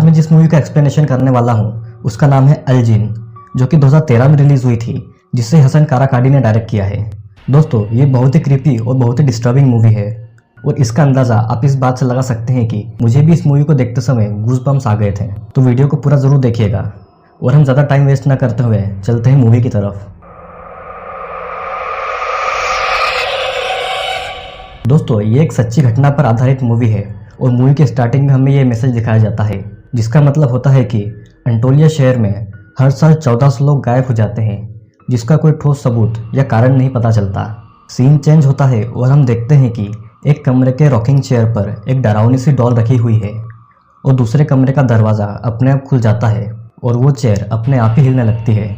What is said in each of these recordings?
मैं जिस मूवी का एक्सप्लेनेशन करने वाला हूँ उसका नाम है अल जिन, जो कि 2013 में रिलीज हुई थी, जिसे हसन काराकाडी ने डायरेक्ट किया है। दोस्तों, ये बहुत ही क्रीपी और बहुत ही डिस्टर्बिंग मूवी है और इसका अंदाज़ा आप इस बात से लगा सकते हैं कि मुझे भी इस मूवी को देखते समय गूज़बम्स आ गए थे। तो वीडियो को पूरा ज़रूर देखिएगा और हम ज़्यादा टाइम वेस्ट ना करते हुए चलते हैं मूवी की तरफ। दोस्तों, ये एक सच्ची घटना पर आधारित मूवी है और मूवी के स्टार्टिंग में हमें ये मैसेज दिखाया जाता है, जिसका मतलब होता है कि एंटोलिया शहर में हर साल 1400 लोग गायब हो जाते हैं, जिसका कोई ठोस सबूत या कारण नहीं पता चलता। सीन चेंज होता है और हम देखते हैं कि एक कमरे के रॉकिंग चेयर पर एक डरावनी सी डॉल रखी हुई है और दूसरे कमरे का दरवाज़ा अपने आप खुल जाता है और वो चेयर अपने आप ही हिलने लगती है।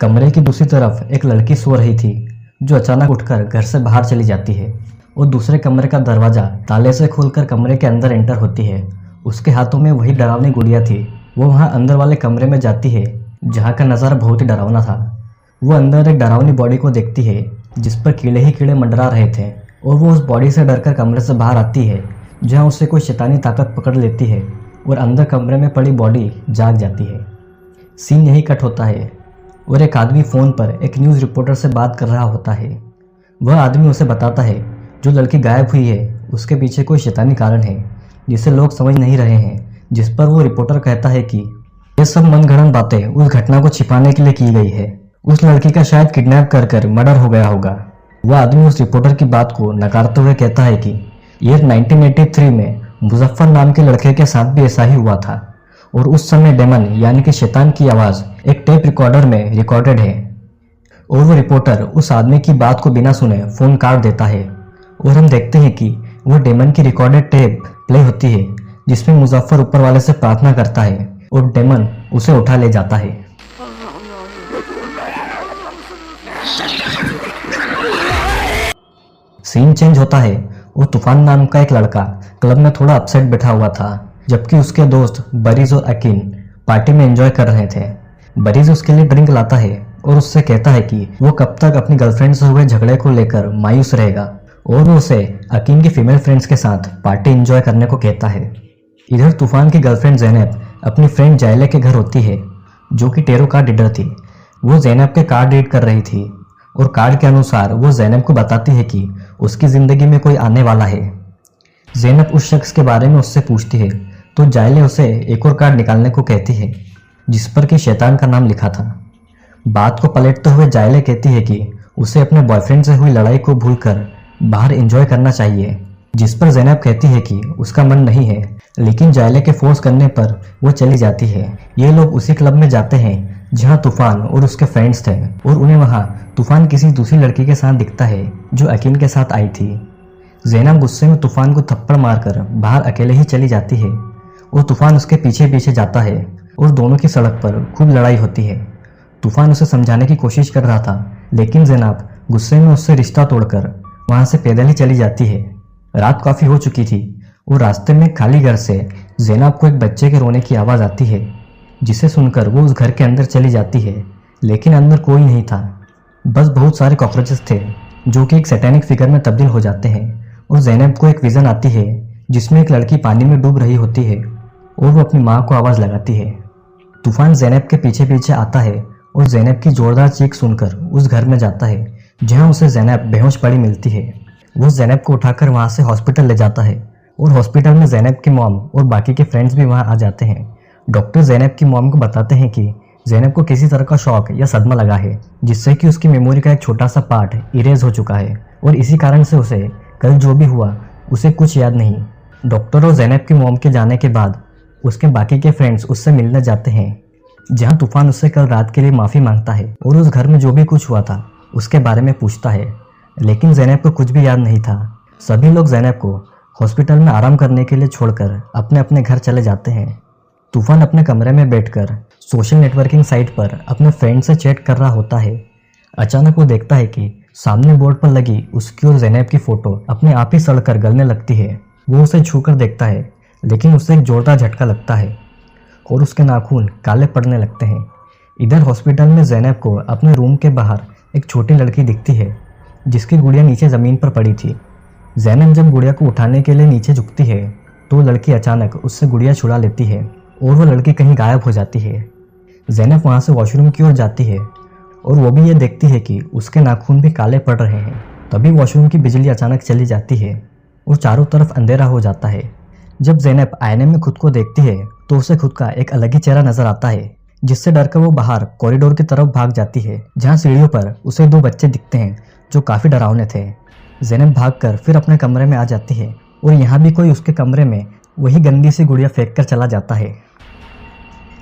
कमरे की दूसरी तरफ एक लड़की सो रही थी, जो अचानक उठकर घर से बाहर चली जाती है और दूसरे कमरे का दरवाज़ा ताले से खोलकर कमरे के अंदर एंटर होती है। उसके हाथों में वही डरावनी गुड़िया थी। वो वहाँ अंदर वाले कमरे में जाती है, जहाँ का नज़ारा बहुत ही डरावना था। वो अंदर एक डरावनी बॉडी को देखती है, जिस पर कीड़े ही कीड़े मंडरा रहे थे और वो उस बॉडी से डरकर कमरे से बाहर आती है, जहाँ उससे कोई शैतानी ताकत पकड़ लेती है और अंदर कमरे में पड़ी बॉडी जाग जाती है। सीन यही कट होता है और एक आदमी फ़ोन पर एक न्यूज़ रिपोर्टर से बात कर रहा होता है। वह आदमी उसे बताता है जो लड़की गायब हुई है उसके पीछे कोई शैतानी कारण है जिसे लोग समझ नहीं रहे हैं, जिस पर वो रिपोर्टर कहता है कि ये सब मनगढ़ंत बातें उस घटना को छिपाने के लिए की गई है। उस लड़की का शायद किडनैप कर मर्डर हो गया होगा। वह आदमी उस रिपोर्टर की बात को नकारते हुए कहता है कि ईयर 1983 में मुजफ्फर नाम के लड़के के साथ भी ऐसा ही हुआ था और उस समय डेमन यानी कि शैतान की आवाज़ एक टेप रिकॉर्डर में रिकॉर्डेड है। और वो रिपोर्टर उस आदमी की बात को बिना सुने फ़ोन काट देता है और हम देखते हैं कि वो डेमन की रिकॉर्डेड टेप प्ले होती है, जिसमें मुजफ्फर ऊपर वाले से प्रार्थना करता है और डेमन उसे उठा ले जाता है। सीन चेंज होता है और तूफान नाम का एक लड़का क्लब में थोड़ा अपसेट बैठा हुआ था, जबकि उसके दोस्त बरीज और अकीन पार्टी में एंजॉय कर रहे थे। बरीज उसके लिए ड्रिंक लाता है और उससे कहता है कि वो कब तक अपनी गर्लफ्रेंड से हुए झगड़े को लेकर मायूस रहेगा और वो उसे अकीन की फीमेल फ्रेंड्स के साथ पार्टी एंजॉय करने को कहता है। इधर तूफान की गर्लफ्रेंड ज़ैनब अपनी फ्रेंड जायले के घर होती है, जो कि टेरो कार्ड रीडर थी। वो ज़ैनब के कार्ड रीड कर रही थी और कार्ड के अनुसार वो ज़ैनब को बताती है कि उसकी ज़िंदगी में कोई आने वाला है। ज़ैनब उस शख्स के बारे में उससे पूछती है तो जायले उसे एक और कार्ड निकालने को कहती है, जिस पर कि शैतान का नाम लिखा था। बात को पलटते हुए जायले कहती है कि उसे अपने बॉयफ्रेंड से हुई लड़ाई को भूलकर बाहर एंजॉय करना चाहिए, जिस पर ज़ैनब कहती है कि उसका मन नहीं है, लेकिन जायले के फोर्स करने पर वो चली जाती है। ये लोग उसी क्लब में जाते हैं जहां तूफान और उसके फ्रेंड्स थे और उन्हें वहां तूफान किसी दूसरी लड़की के साथ दिखता है जो अकीन के साथ आई थी। ज़ैनब गुस्से में तूफान को थप्पड़ मारकर बाहर अकेले ही चली जाती है और तूफान उसके पीछे पीछे जाता है और दोनों की सड़क पर खूब लड़ाई होती है। तूफान उसे समझाने की कोशिश कर रहा था, लेकिन ज़ैनब गुस्से में उससे रिश्ता तोड़कर वहां से पैदल ही चली जाती है। रात काफ़ी हो चुकी थी और रास्ते में खाली घर से ज़ैनब को एक बच्चे के रोने की आवाज़ आती है, जिसे सुनकर वो उस घर के अंदर चली जाती है, लेकिन अंदर कोई नहीं था। बस बहुत सारे कॉकरोचेस थे जो कि एक सैटेनिक फिगर में तब्दील हो जाते हैं और ज़ैनब को एक विज़न आती है जिसमें एक लड़की पानी में डूब रही होती है और वो अपनी माँ को आवाज़ लगाती है। तूफान ज़ैनब के पीछे पीछे आता है और ज़ैनब की जोरदार चीख सुनकर उस घर में जाता है, जहाँ उसे ज़ैनब बेहोश पड़ी मिलती है। वो ज़ैनब को उठाकर वहाँ से हॉस्पिटल ले जाता है और हॉस्पिटल में ज़ैनब की मॉम और बाकी के फ्रेंड्स भी वहाँ आ जाते हैं। डॉक्टर ज़ैनब की मॉम को बताते हैं कि ज़ैनब को किसी तरह का शॉक या सदमा लगा है, जिससे कि उसकी मेमोरी का एक छोटा सा पार्ट इरेज हो चुका है और इसी कारण से उसे कल जो भी हुआ उसे कुछ याद नहीं। डॉक्टर और ज़ैनब की मॉम के जाने के बाद उसके बाकी के फ्रेंड्स उससे मिलने जाते हैं, जहाँ तूफान उससे कल रात के लिए माफ़ी मांगता है और उस घर में जो भी कुछ हुआ था उसके बारे में पूछता है, लेकिन ज़ैनब को कुछ भी याद नहीं था। सभी लोग ज़ैनब को हॉस्पिटल में आराम करने के लिए छोड़कर अपने अपने घर चले जाते हैं। तूफान अपने कमरे में बैठकर सोशल नेटवर्किंग साइट पर अपने फ्रेंड से चैट कर रहा होता है। अचानक वो देखता है कि सामने बोर्ड पर लगी उसकी और ज़ैनब की फ़ोटो अपने आप ही सड़कर गलने लगती है। वो उसे छूकर देखता है, लेकिन उसे एक जोरदार झटका लगता है और उसके नाखून काले पड़ने लगते हैं। इधर हॉस्पिटल में ज़ैनब को अपने रूम के बाहर एक छोटी लड़की दिखती है, जिसकी गुड़िया नीचे ज़मीन पर पड़ी थी। ज़ैनब जब गुड़िया को उठाने के लिए नीचे झुकती है तो लड़की अचानक उससे गुड़िया छुड़ा लेती है और वो लड़की कहीं गायब हो जाती है। ज़ैनब वहाँ से वॉशरूम की ओर जाती है और वो भी ये देखती है कि उसके नाखून भी काले पड़ रहे हैं। तभी वॉशरूम की बिजली अचानक चली जाती है और चारों तरफ अंधेरा हो जाता है। जब ज़ैनब आईने में खुद को देखती है तो उसे खुद का एक अलग ही चेहरा नजर आता है, जिससे डरकर वो बाहर कॉरिडोर की तरफ भाग जाती है, जहाँ सीढ़ियों पर उसे 2 बच्चे दिखते हैं जो काफ़ी डरावने थे। ज़ैनब भागकर फिर अपने कमरे में आ जाती है और यहाँ भी कोई उसके कमरे में वही गंदी सी गुड़िया फेंक कर चला जाता है।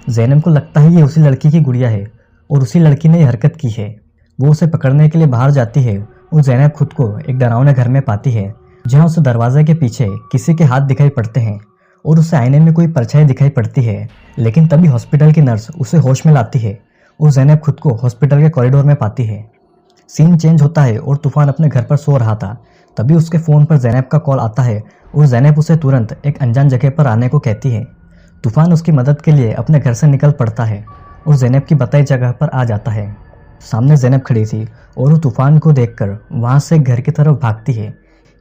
ज़ैनब को लगता है ये उसी लड़की की गुड़िया है और उसी लड़की ने ये हरकत की है। वो उसे पकड़ने के लिए बाहर जाती है और ज़ैनब खुद को एक डरावने घर में पाती है, जहाँ उसे दरवाजे के पीछे किसी के हाथ दिखाई पड़ते हैं और उसे आईने में कोई परछाई दिखाई पड़ती है। लेकिन तभी हॉस्पिटल की नर्स उसे होश में लाती है और ज़ैनब खुद को हॉस्पिटल के कॉरिडोर में पाती है। सीन चेंज होता है और तूफान अपने घर पर सो रहा था। तभी उसके फ़ोन पर ज़ैनब का कॉल आता है और ज़ैनब उसे तुरंत एक अनजान जगह पर आने को कहती है। तूफान उसकी मदद के लिए अपने घर से निकल पड़ता है और ज़ैनब की बताई जगह पर आ जाता है। सामने ज़ैनब खड़ी थी और वो तूफान को देखकर वहाँ से घर की तरफ भागती है।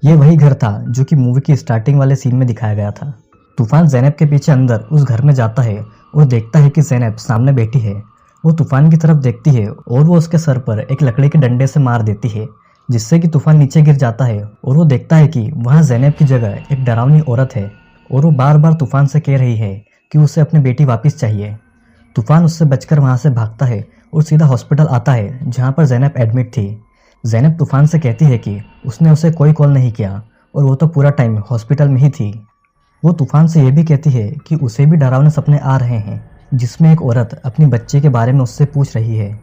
ये वही घर था जो कि मूवी की स्टार्टिंग वाले सीन में दिखाया गया था। तूफान ज़ैनब के पीछे अंदर उस घर में जाता है और देखता है कि ज़ैनब सामने बैठी है। वो तूफान की तरफ देखती है और वो उसके सर पर एक लकड़ी के डंडे से मार देती है, जिससे कि तूफान नीचे गिर जाता है और वो देखता है कि वहाँ ज़ैनब की जगह एक डरावनी औरत है और वो बार बार तूफान से कह रही है कि उसे अपनी बेटी वापस चाहिए। तूफान उससे बचकर वहाँ से भागता है और सीधा हॉस्पिटल आता है जहाँ पर ज़ैनब एडमिट थी। ज़ैनब तूफान से कहती है कि उसने उसे कोई कॉल नहीं किया और वो तो पूरा टाइम हॉस्पिटल में ही थी। वो तूफान से यह भी कहती है कि उसे भी डरावने सपने आ रहे हैं, जिसमें एक औरत अपनी बच्चे के बारे में उससे पूछ रही है।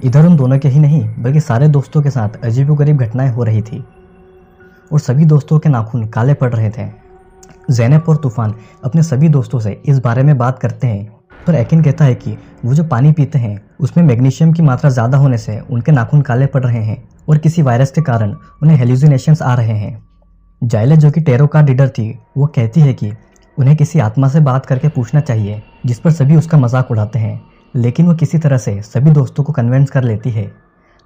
इधर उन दोनों के ही नहीं बल्कि सारे दोस्तों के साथ अजीबोगरीब घटनाएं हो रही थी और सभी दोस्तों के नाखून काले पड़ रहे थे। ज़ैनब और तूफान अपने सभी दोस्तों से इस बारे में बात करते हैं, पर एकिन कहता है कि वो जो पानी पीते हैं उसमें मैग्नीशियम की मात्रा ज़्यादा होने से उनके नाखून काले पड़ रहे हैं और किसी वायरस के कारण उन्हें हेलुसिनेशंस आ रहे हैं। जायले जो कि टेरो कार्ड रीडर थी, वो कहती है कि उन्हें किसी आत्मा से बात करके पूछना चाहिए, जिस पर सभी उसका मजाक उड़ाते हैं, लेकिन वो किसी तरह से सभी दोस्तों को कन्विंस कर लेती है।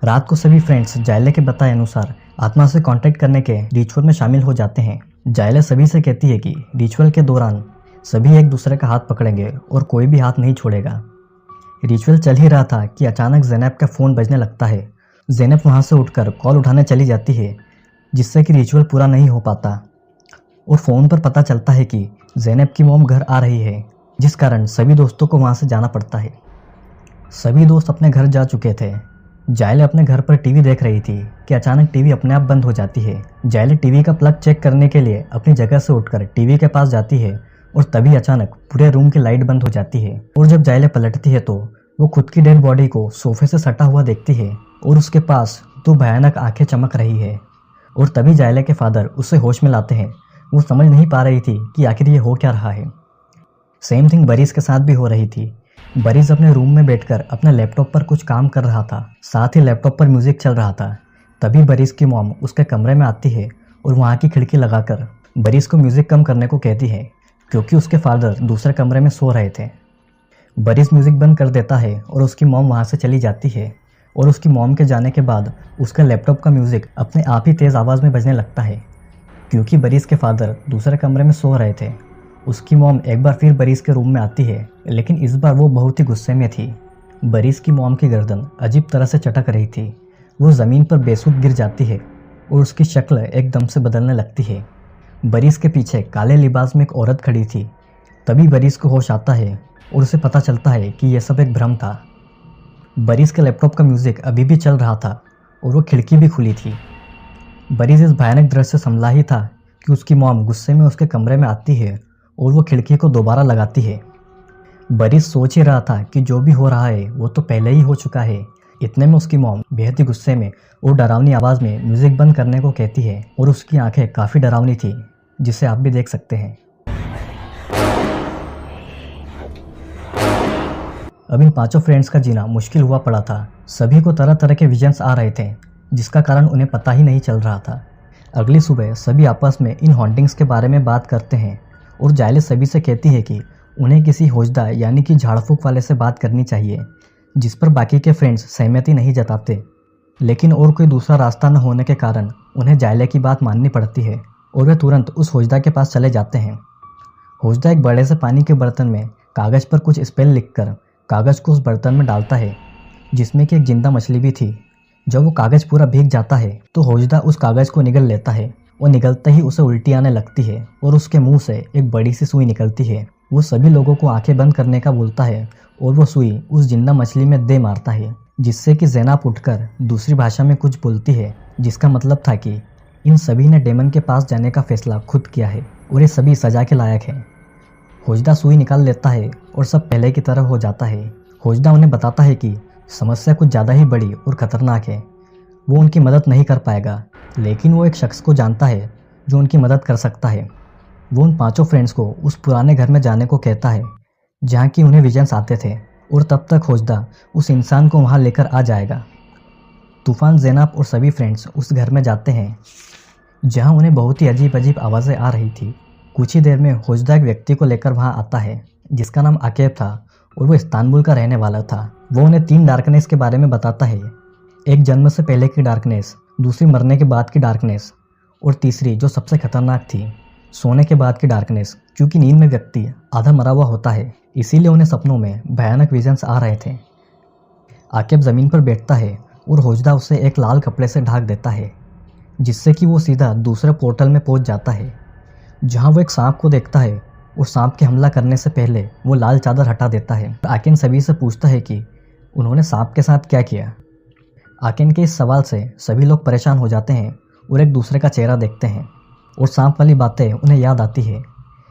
रात को सभी फ्रेंड्स जायले के बताए अनुसार आत्मा से कांटेक्ट करने के रिचुअल में शामिल हो जाते हैं। जायले सभी से कहती है कि रिचुअल के दौरान सभी एक दूसरे का हाथ पकड़ेंगे और कोई भी हाथ नहीं छोड़ेगा। रिचुअल चल ही रहा था कि अचानक ज़ैनब का फ़ोन बजने लगता है। ज़ैनब वहाँ से उठकर कॉल उठाने चली जाती है, जिससे कि रिचुअल पूरा नहीं हो पाता और फ़ोन पर पता चलता है कि ज़ैनब की मॉम घर आ रही है, जिस कारण सभी दोस्तों को वहाँ से जाना पड़ता है। सभी दोस्त अपने घर जा चुके थे। जायले अपने घर पर टीवी देख रही थी कि अचानक टीवी अपने आप बंद हो जाती है। जायले टीवी का प्लग चेक करने के लिए अपनी जगह से उठकर टीवी के पास जाती है और तभी अचानक पूरे रूम की लाइट बंद हो जाती है और जब जायले पलटती है तो वो खुद की डेड बॉडी को सोफे से सटा हुआ देखती है और उसके पास 2 भयानक आंखें चमक रही है। और तभी जायले के फादर उसे होश में लाते हैं। वो समझ नहीं पा रही थी कि आखिर ये हो क्या रहा है। सेम थिंग बरीज के साथ भी हो रही थी। बरीज अपने रूम में बैठकर अपने लैपटॉप पर कुछ काम कर रहा था, साथ ही लैपटॉप पर म्यूजिक चल रहा था। तभी बरीज की मॉम उसके कमरे में आती है और वहाँ की खिड़की लगाकर बरीज को म्यूजिक कम करने को कहती है, क्योंकि उसके फादर दूसरे कमरे में सो रहे थे। बरीज म्यूजिक बंद कर देता है और उसकी मॉम वहाँ से चली जाती है और उसकी मॉम के जाने के बाद उसका लैपटॉप का म्यूजिक अपने आप ही तेज़ आवाज़ में बजने लगता है, क्योंकि बरीज के फादर दूसरे कमरे में सो रहे थे। उसकी मॉम एक बार फिर बरीज के रूम में आती है, लेकिन इस बार वो बहुत ही गुस्से में थी। बरीज की मॉम की गर्दन अजीब तरह से चटक रही थी। वो ज़मीन पर बेसुध गिर जाती है और उसकी शक्ल एकदम से बदलने लगती है। बरीज के पीछे काले लिबास में एक औरत खड़ी थी। तभी बरीज को होश आता है और उसे पता चलता है कि यह सब एक भ्रम था। बरीज के लैपटॉप का म्यूजिक अभी भी चल रहा था और वो खिड़की भी खुली थी। बरीज इस भयानक दृश्य से संभला ही था कि उसकी मॉम गुस्से में उसके कमरे में आती है और वो खिड़की को दोबारा लगाती है। बरीज सोच ही रहा था कि जो भी हो रहा है वो तो पहले ही हो चुका है। इतने में उसकी मॉम बेहद ही गुस्से में और डरावनी आवाज़ में म्यूजिक बंद करने को कहती है और उसकी आंखें काफ़ी डरावनी थी, जिसे आप भी देख सकते हैं। अब इन 5 फ्रेंड्स का जीना मुश्किल हुआ पड़ा था। सभी को तरह तरह के विजन्स आ रहे थे, जिसका कारण उन्हें पता ही नहीं चल रहा था। अगली सुबह सभी आपस में इन हॉन्टिंग्स के बारे में बात करते हैं और जायले सभी से कहती है कि उन्हें किसी होजदा यानी कि झाड़ फूक वाले से बात करनी चाहिए, जिस पर बाकी के फ्रेंड्स सहमति नहीं जताते। लेकिन और कोई दूसरा रास्ता न होने के कारण उन्हें जायले की बात माननी पड़ती है और वे तुरंत उस होजदा के पास चले जाते हैं। होजदा एक बड़े से पानी के बर्तन में कागज़ पर कुछ स्पेल लिखकर कागज़ को उस बर्तन में डालता है जिसमें कि एक जिंदा मछली भी थी। जब वो कागज़ पूरा भीग जाता है तो होजदा उस कागज़ को निगल लेता है और निगलते ही उसे उल्टी आने लगती है और उसके मुंह से एक बड़ी सी सुई निकलती है। वो सभी लोगों को आंखें बंद करने का बोलता है और वो सुई उस जिंदा मछली में दे मारता है, जिससे कि ज़ैनब उठकर दूसरी भाषा में कुछ बोलती है, जिसका मतलब था कि इन सभी ने डेमन के पास जाने का फैसला खुद किया है और ये सभी सजा के लायक हैं। होजदा सुई निकाल लेता है और सब पहले की तरह हो जाता है। होजदा उन्हें बताता है कि समस्या कुछ ज़्यादा ही बड़ी और ख़तरनाक है। वो उनकी मदद नहीं कर पाएगा, लेकिन वो एक शख्स को जानता है जो उनकी मदद कर सकता है। वो उन 5 फ्रेंड्स को उस पुराने घर में जाने को कहता है जहाँ की उन्हें विजन्स आते थे, और तब तक होजदा उस इंसान को वहाँ लेकर आ जाएगा। तूफान, ज़ैनब और सभी फ्रेंड्स उस घर में जाते हैं जहाँ उन्हें बहुत ही अजीब अजीब आवाज़ें आ रही थी। कुछ ही देर में होजदा एक व्यक्ति को लेकर वहाँ आता है जिसका नाम आकेब था और वो इस्तांबुल का रहने वाला था। वो उन्हें 3 डार्कनेस के बारे में बताता है, एक जन्म से पहले की डार्कनेस, दूसरी मरने के बाद की डार्कनेस, और तीसरी जो सबसे खतरनाक थी, सोने के बाद की डार्कनेस। क्योंकि नींद में व्यक्ति आधा मरा हुआ होता है, इसीलिए उन्हें सपनों में भयानक विजन्स आ रहे थे। आकेब ज़मीन पर बैठता है और होजदा उसे एक लाल कपड़े से ढक देता है, जिससे कि वो सीधा दूसरे पोर्टल में पहुंच जाता है जहां वो एक सांप को देखता है और सांप के हमला करने से पहले वो लाल चादर हटा देता है। आकेन सभी से पूछता है कि उन्होंने सांप के साथ क्या किया। आकेन के इस सवाल से सभी लोग परेशान हो जाते हैं और एक दूसरे का चेहरा देखते हैं और सांप वाली बातें उन्हें याद आती है।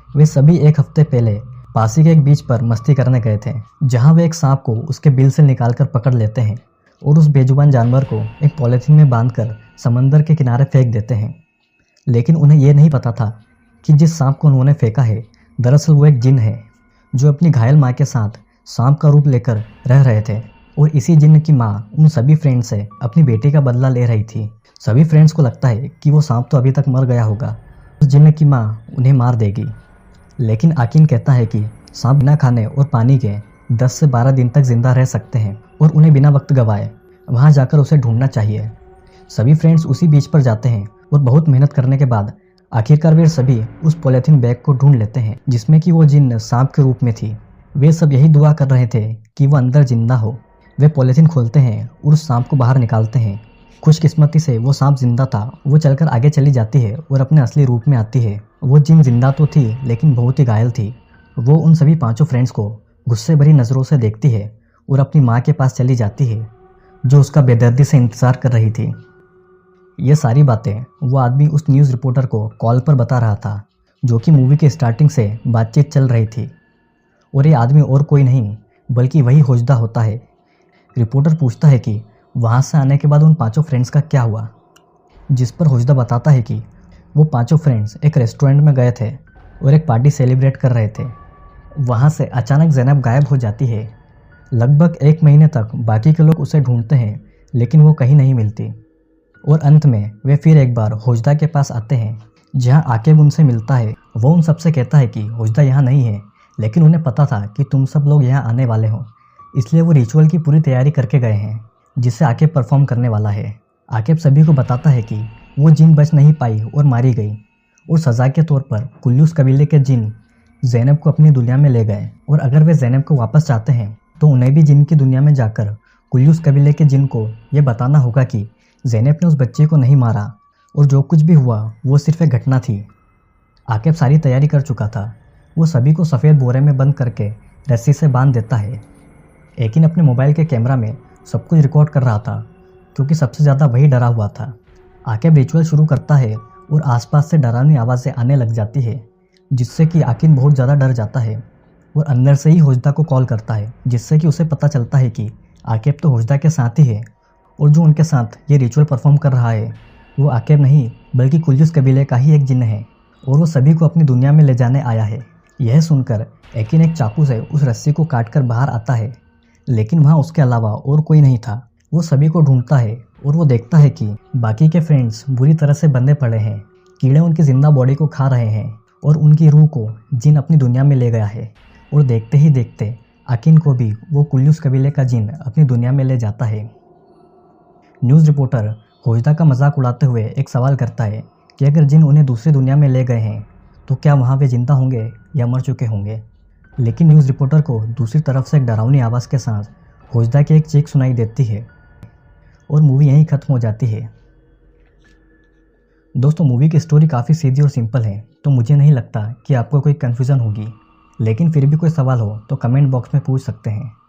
वे सभी एक हफ्ते पहले पासी के एक बीच पर मस्ती करने गए थे जहां वे एक सांप को उसके बिल से निकालकर पकड़ लेते हैं और उस बेजुबान जानवर को एक पॉलीथीन में बांधकर समंदर के किनारे फेंक देते हैं। लेकिन उन्हें यह नहीं पता था कि जिस सांप को उन्होंने फेंका है दरअसल वो एक जिन है जो अपनी घायल माँ के साथ सांप का रूप लेकर रह रहे थे, और इसी जिन की माँ उन सभी फ्रेंड्स से अपनी बेटी का बदला ले रही थी। सभी फ्रेंड्स को लगता है कि वो सांप तो अभी तक मर गया होगा, उस जिन की माँ उन्हें मार देगी। लेकिन आकिन कहता है कि सांप बिना खाने और पानी के 10 से 12 दिन तक जिंदा रह सकते हैं और उन्हें बिना वक्त गवाए वहाँ जाकर उसे ढूंढना चाहिए। सभी फ्रेंड्स उसी बीच पर जाते हैं और बहुत मेहनत करने के बाद आखिरकार वे सभी उस पॉलीथीन बैग को ढूंढ लेते हैं जिसमें कि वो जिन सांप के रूप में थी। वे सब यही दुआ कर रहे थे कि वो अंदर जिंदा हो। वे पॉलीथीन खोलते हैं और उस सांप को बाहर निकालते हैं। खुशकिस्मती से वो सांप जिंदा था। वो चलकर आगे चली जाती है और अपने असली रूप में आती है। वो जिन जिंदा तो थी लेकिन बहुत ही घायल थी। वो उन सभी 5 फ्रेंड्स को गुस्से भरी नज़रों से देखती है और अपनी माँ के पास चली जाती है जो उसका बेदर्दी से इंतज़ार कर रही थी। ये सारी बातें वो आदमी उस न्यूज़ रिपोर्टर को कॉल पर बता रहा था जो कि मूवी के स्टार्टिंग से बातचीत चल रही थी, और ये आदमी और कोई नहीं बल्कि वही होजदा होता है। रिपोर्टर पूछता है कि वहाँ से आने के बाद उन 5 फ्रेंड्स का क्या हुआ, जिस पर होजदा बताता है कि वो 5 फ्रेंड्स एक रेस्टोरेंट में गए थे और एक पार्टी सेलिब्रेट कर रहे थे। वहाँ से अचानक ज़ैनब गायब हो जाती है। लगभग 1 महीने तक बाकी के लोग उसे ढूंढते हैं लेकिन वो कहीं नहीं मिलती, और अंत में वे फिर एक बार होजदा के पास आते हैं जहाँ आकेब उनसे मिलता है। वो उन सबसे कहता है कि होजदा यहाँ नहीं है, लेकिन उन्हें पता था कि तुम सब लोग यहाँ आने वाले हो, इसलिए वो रिचुअल की पूरी तैयारी करके गए हैं जिससे आकेब परफॉर्म करने वाला है। आकेब सभी को बताता है कि वो जिन बच नहीं पाई और मारी गई, और सज़ा के तौर पर कुल्लूस कबीले के जिन ज़ैनब को अपनी दुनिया में ले गए, और अगर वे ज़ैनब को वापस चाहते हैं तो उन्हें भी जिन की दुनिया में जाकर कुल्लूस कबीले के जिन को ये बताना होगा कि ज़ैनब ने उस बच्चे को नहीं मारा और जो कुछ भी हुआ वो सिर्फ एक घटना थी। आकेब सारी तैयारी कर चुका था। वो सभी को सफ़ेद बोरे में बंद करके रस्सी से बांध देता है। एकिन अपने मोबाइल के कैमरा में सब कुछ रिकॉर्ड कर रहा था क्योंकि सबसे ज़्यादा वही डरा हुआ था। आकेब रिचुअल शुरू करता है और आसपास से डरावनी आवाज़ें आने लग जाती है जिससे कि आकिन बहुत ज़्यादा डर जाता है और अंदर से ही होजदा को कॉल करता है, जिससे कि उसे पता चलता है कि आकेब तो होजदा के साथ ही है और जो उनके साथ ये रिचुअल परफॉर्म कर रहा है वो आकेब नहीं बल्कि कुल्लूस कबीले का ही एक जिन्न है और वो सभी को अपनी दुनिया में ले जाने आया है। यह सुनकर एकिन एक चाकू से उस रस्सी को काटकर बाहर आता है, लेकिन वहाँ उसके अलावा और कोई नहीं था। वो सभी को ढूंढता है और वो देखता है कि बाकी के फ्रेंड्स बुरी तरह से बंधे पड़े हैं। कीड़े उनकी जिंदा बॉडी को खा रहे हैं और उनकी रूह को जिन अपनी दुनिया में ले गया है, और देखते ही देखते आकिन को भी वो कुल्लूस कबीले का जिन अपनी दुनिया में ले जाता है। न्यूज़ रिपोर्टर होजदा का मजाक उड़ाते हुए एक सवाल करता है कि अगर जिन उन्हें दूसरी दुनिया में ले गए हैं तो क्या वहाँ वे जिंदा होंगे या मर चुके होंगे। लेकिन न्यूज़ रिपोर्टर को दूसरी तरफ से एक डरावनी आवाज़ के साथ होजदा की एक चीख सुनाई देती है और मूवी यहीं ख़त्म हो जाती है। दोस्तों, मूवी की स्टोरी काफ़ी सीधी और सिंपल है, तो मुझे नहीं लगता कि आपको कोई कन्फ्यूज़न होगी, लेकिन फिर भी कोई सवाल हो तो कमेंट बॉक्स में पूछ सकते हैं।